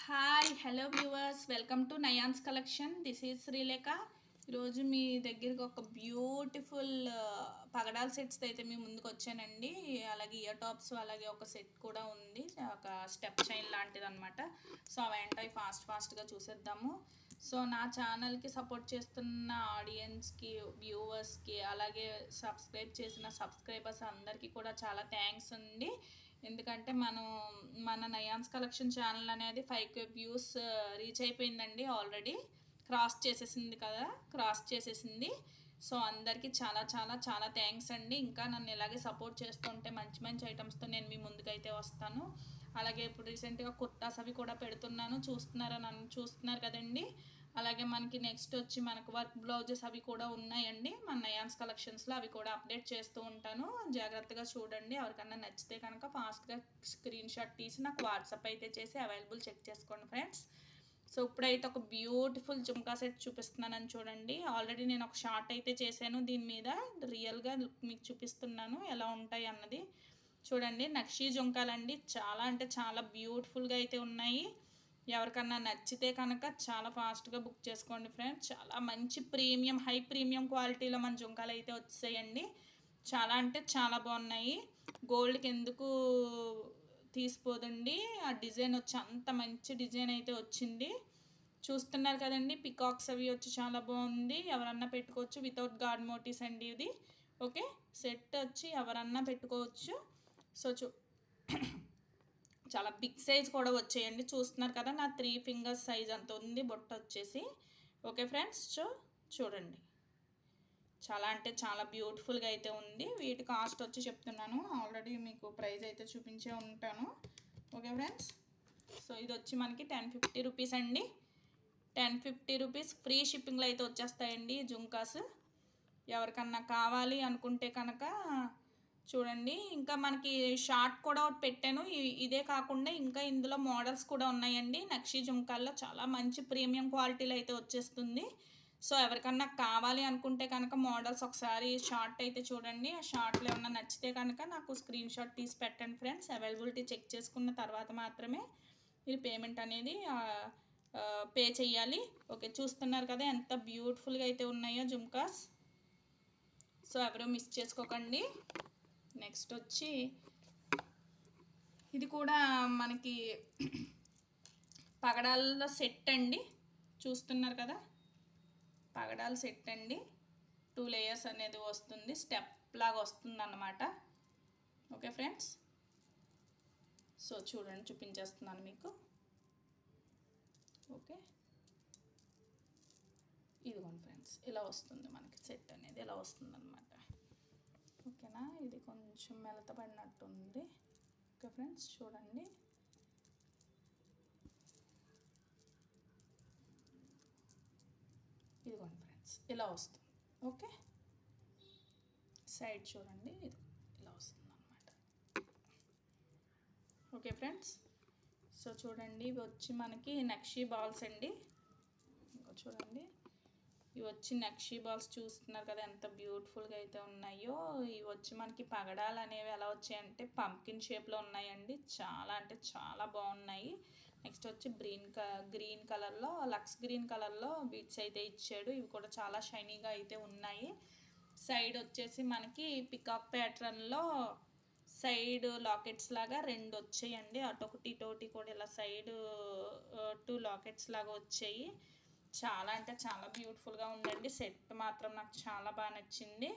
Hi hello viewers, welcome to Nayans collection. This is Srilekha. ఈరోజు మీ దగ్గరికి ఒక బ్యూటిఫుల్ పగడాల సెట్స్ అయితే మీ ముందుకు వచ్చానండి. అలాగే ఇయర్ టాప్స్, అలాగే ఒక సెట్ కూడా ఉంది, ఒక స్టెప్ చైన్ లాంటిది అనమాట. సో అవేంటో ఫాస్ట్గా చూసేద్దాము. సో నా ఛానల్కి సపోర్ట్ చేస్తున్న ఆడియన్స్కి, వ్యూవర్స్కి, అలాగే సబ్స్క్రైబ్ చేసిన సబ్స్క్రైబర్స్ అందరికీ కూడా చాలా థ్యాంక్స్ అండి. ఎందుకంటే మన నయాన్స్ కలెక్షన్ ఛానల్ అనేది 5K వ్యూస్ రీచ్ అయిపోయిందండి. ఆల్రెడీ క్రాస్ చేసేసింది. సో అందరికీ చాలా చాలా చాలా థ్యాంక్స్ అండి. ఇంకా నన్ను ఇలాగే సపోర్ట్ చేస్తుంటే మంచి మంచి ఐటమ్స్తో నేను మీ ముందుకైతే వస్తాను. అలాగే ఇప్పుడు రీసెంట్గా కుర్తాస్ అవి కూడా పెడుతున్నాను, చూస్తున్నారు కదండి. అలాగే మనకి నెక్స్ట్ వచ్చి మనకు వర్క్ బ్లౌజెస్ అవి కూడా ఉన్నాయండి మన నయాన్స్ కలెక్షన్స్లో. అవి కూడా అప్డేట్ చేస్తూ ఉంటాను, జాగ్రత్తగా చూడండి. ఎవరికన్నా నచ్చితే కనుక ఫాస్ట్గా స్క్రీన్ షాట్ తీసి నాకు వాట్సాప్ అయితే చేసి అవైలబుల్ చెక్ చేసుకోండి ఫ్రెండ్స్. సో ఇప్పుడైతే ఒక బ్యూటిఫుల్ జుమ్కా సెట్ చూపిస్తున్నానని చూడండి. ఆల్రెడీ నేను ఒక షార్ట్ అయితే చేశాను దీని మీద, రియల్గా మీకు చూపిస్తున్నాను ఎలా ఉంటాయి అన్నది. చూడండి, నక్షీ జుంకాలండి. చాలా అంటే చాలా బ్యూటిఫుల్గా అయితే ఉన్నాయి. ఎవరికన్నా నచ్చితే కనుక చాలా ఫాస్ట్గా బుక్ చేసుకోండి ఫ్రెండ్స్. చాలా మంచి ప్రీమియం, హై ప్రీమియం క్వాలిటీలో మన జుంకాలు అయితే వచ్చేయండి. చాలా అంటే చాలా బాగున్నాయి. గోల్డ్కి ఎందుకు తీసిపోదండి, ఆ డిజైన్ వచ్చి అంత మంచి డిజైన్ అయితే వచ్చింది. చూస్తున్నారు కదండి, పికాక్స్ అవి వచ్చి చాలా బాగుంది. ఎవరన్నా పెట్టుకోవచ్చు, వితౌట్ గాడ్ మోటివ్స్ అండి ఇది. ఓకే, సెట్ వచ్చి ఎవరన్నా పెట్టుకోవచ్చు. సో చాలా బిగ్ సైజ్ కూడా వచ్చేయండి. చూస్తున్నారు కదా, నా 3 ఫింగర్స్ సైజ్ అంత ఉంది బొట్ట వచ్చేసి. ఓకే ఫ్రెండ్స్, చూడండి, చాలా అంటే చాలా బ్యూటిఫుల్గా అయితే ఉంది. వీటి కాస్ట్ వచ్చి చెప్తున్నాను, ఆల్రెడీ మీకు ప్రైస్ అయితే చూపించే ఉంటాను. ఓకే ఫ్రెండ్స్, సో ఇది వచ్చి మనకి 1050 రూపీస్ అండి. 1050 రూపీస్ ఫ్రీ షిప్పింగ్లో అయితే వచ్చేస్తాయండి జుంకాస్. ఎవరికన్నా కావాలి అనుకుంటే కనుక చూడండి. ఇంకా మనకి షార్ట్ కూడా ఒకటి పెట్టాను. ఇదే కాకుండా ఇంకా ఇందులో మోడల్స్ కూడా ఉన్నాయండి. నక్షీ జుంకాల్లో చాలా మంచి ప్రీమియం క్వాలిటీలో అయితే వచ్చేస్తుంది. సో ఎవరికన్నా కావాలి అనుకుంటే కనుక మోడల్స్ ఒకసారి షార్ట్ అయితే చూడండి. ఆ షార్ట్లో ఏమన్నా నచ్చితే కనుక నాకు స్క్రీన్ షాట్ తీసి పెట్టండి ఫ్రెండ్స్. అవైలబిలిటీ చెక్ చేసుకున్న తర్వాత మాత్రమే మీరు పేమెంట్ అనేది పే చేయాలి. ఓకే, చూస్తున్నారు కదా ఎంత బ్యూటిఫుల్గా అయితే ఉన్నాయో జుంకాస్. సో ఎవరూ మిస్ చేసుకోకండి. నెక్స్ట్ వచ్చి ఇది కూడా మనకి పగడాల సెట్ అండి. చూస్తున్నారు కదా, పగడాల సెట్ అండి. 2 లేయర్స్ అనేది వస్తుంది, స్టెప్ లాగా వస్తుంది అన్నమాట. ఓకే ఫ్రెండ్స్, సో చూడండి, చూపించేస్తున్నాను మీకు. ఓకే, ఇదిగోండి ఫ్రెండ్స్, ఇలా వస్తుంది మనకి సెట్ అనేది, ఇలా వస్తుంది అన్నమాట. ఓకేనా, ఇది కొంచెం మెలతపడినట్టుంది. ఓకే ఫ్రెండ్స్, చూడండి, ఇదిగోండి ఫ్రెండ్స్, ఇలా వస్తుంది. ఓకే, సైడ్ చూడండి, ఇది ఇలా వస్తుంది అన్నమాట. ఓకే ఫ్రెండ్స్, సో చూడండి, ఇవి వచ్చి మనకి నక్షీ బాల్స్ అండి. ఇంకా చూడండి, ఇవి వచ్చి నక్షీ బాల్స్. చూస్తున్నారు కదా ఎంత బ్యూటిఫుల్గా అయితే ఉన్నాయో. ఇవి వచ్చి మనకి పగడాలు అనేవి ఎలా వచ్చాయంటే పంకిన్ షేప్లో ఉన్నాయండి. చాలా అంటే చాలా బాగున్నాయి. నెక్స్ట్ వచ్చి గ్రీన్ కలర్లో, లక్స్ గ్రీన్ కలర్లో బీట్స్ అయితే ఇచ్చాడు. ఇవి కూడా చాలా షైనీగా అయితే ఉన్నాయి. సైడ్ వచ్చేసి మనకి పికాక్ ప్యాటర్న్లో సైడ్ లాకెట్స్ లాగా 2 వచ్చాయండి. అటొకటి ఇటొకటి కూడా ఇలా సైడ్ 2 లాకెట్స్ లాగా వచ్చాయి. చాలా అంటే చాలా బ్యూటిఫుల్గా ఉందండి. సెట్ మాత్రం నాకు చాలా బాగా నచ్చింది.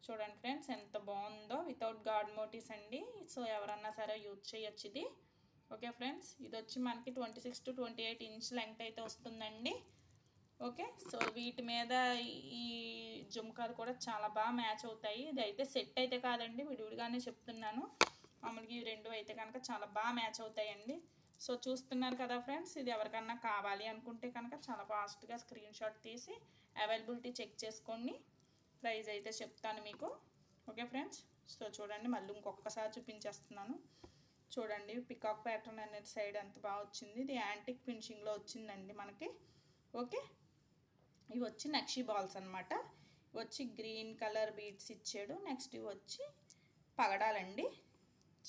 చూడండి ఫ్రెండ్స్, ఎంత బాగుందో. వితౌట్ గాడ్ మోటివ్స్ అండి. సో ఎవరన్నా సరే యూజ్ చేయొచ్చు ఇది. ఓకే ఫ్రెండ్స్, ఇది వచ్చి మనకి 26 to 28 ఇంచ్ లెంగ్త్ అయితే వస్తుందండి. ఓకే, సో వీటి మీద ఈ జుమ్కాలు కూడా చాలా బాగా మ్యాచ్ అవుతాయి. ఇది అయితే సెట్ అయితే కాదండి, విడివిడిగానే చెప్తున్నాను. మామూలుగా ఈ 2 అయితే కనుక చాలా బాగా మ్యాచ్ అవుతాయండి. సో చూస్తున్నారు కదా ఫ్రెండ్స్, ఇది ఎవరికన్నా కావాలి అనుకుంటే కనుక చాలా ఫాస్ట్గా స్క్రీన్ షాట్ తీసి అవైలబిలిటీ చెక్ చేసుకోండి. ప్రైస్ అయితే చెప్తాను మీకు. ఓకే ఫ్రెండ్స్, సో చూడండి, మళ్ళీ ఇంకొకసారి చూపించేస్తున్నాను. చూడండి, పికాక్ ప్యాటర్న్ అనేది సైడ్ ఎంత బాగా వచ్చింది. ఇది యాంటిక్ ఫినిషింగ్లో వచ్చిందండి మనకి. ఓకే, ఇవి వచ్చి నక్షీ బాల్స్ అనమాట. ఇవి వచ్చి గ్రీన్ కలర్ బీడ్స్ ఇచ్చాడు. నెక్స్ట్ ఇవి వచ్చి పగడాలండి.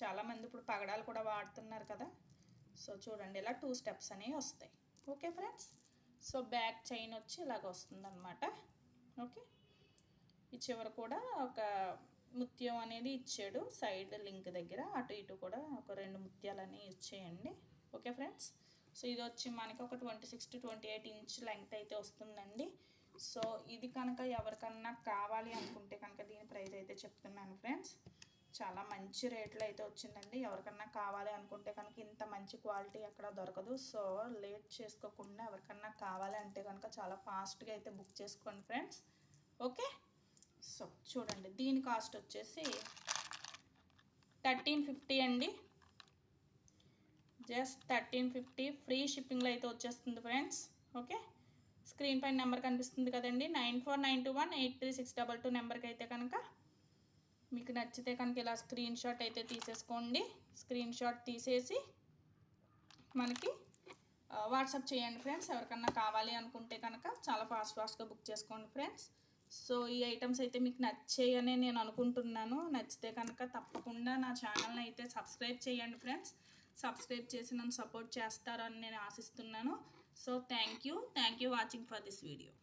చాలామంది ఇప్పుడు పగడాలు కూడా వాడుతున్నారు కదా. సో చూడండి ఇలా 2 స్టెప్స్ అనేవి వస్తాయి. Okay friends, so back chain వచ్చి ఇలాగ వస్తుందన్నమాట. ఓకే, ఈ చివర కూడా ఒక ముత్యం అనేది ఇచ్చాడు సైడ్ లింక్ దగ్గర, అటు ఇటు కూడా ఒక 2 ముత్యాలని ఇచ్చేయండి. ఓకే ఫ్రెండ్స్, సో ఇది వచ్చి మనకి ఒక 26 to 28 ఇంచ్ లెంగ్త్ అయితే వస్తుందండి. సో ఇది కనుక ఎవరికన్నా కావాలి అనుకుంటే కనుక దీని ప్రైస్ అయితే చెప్తున్నాను ఫ్రెండ్స్, చాలా మంచి రేట్లో అయితే వచ్చిందండి. ఎవరికన్నా కావాలి అనుకుంటే కనుక ఇంత మంచి క్వాలిటీ ఎక్కడ దొరకదు. సో లేట్ చేసుకోకుండా ఎవరికన్నా కావాలి అంటే కనుక చాలా ఫాస్ట్గా అయితే బుక్ చేసుకోండి ఫ్రెండ్స్. ఓకే, సో చూడండి దీని కాస్ట్ వచ్చేసి 1350 అండి. జస్ట్ 1350 ఫ్రీ షిప్పింగ్లో అయితే వచ్చేస్తుంది ఫ్రెండ్స్. ఓకే, స్క్రీన్ పైన నెంబర్ కనిపిస్తుంది కదండి, 9492183622 నెంబర్కి అయితే కనుక మీకు నచ్చితే కనుక ఇలా స్క్రీన్ షాట్ అయితే తీసేసుకోండి. స్క్రీన్ షాట్ తీసేసి మనకి వాట్సాప్ చేయండి ఫ్రెండ్స్. ఎవరికన్నా కావాలి అనుకుంటే కనుక చాలా ఫాస్ట్గా బుక్ చేసుకోండి ఫ్రెండ్స్. సో ఈ ఐటమ్స్ అయితే మీకు నచ్చాయని నేను అనుకుంటున్నాను. నచ్చితే కనుక తప్పకుండా నా ఛానల్ని అయితే సబ్స్క్రైబ్ చేయండి ఫ్రెండ్స్. సబ్స్క్రైబ్ చేసి నన్ను సపోర్ట్ చేస్తారని నేను ఆశిస్తున్నాను. So thank you watching for this video.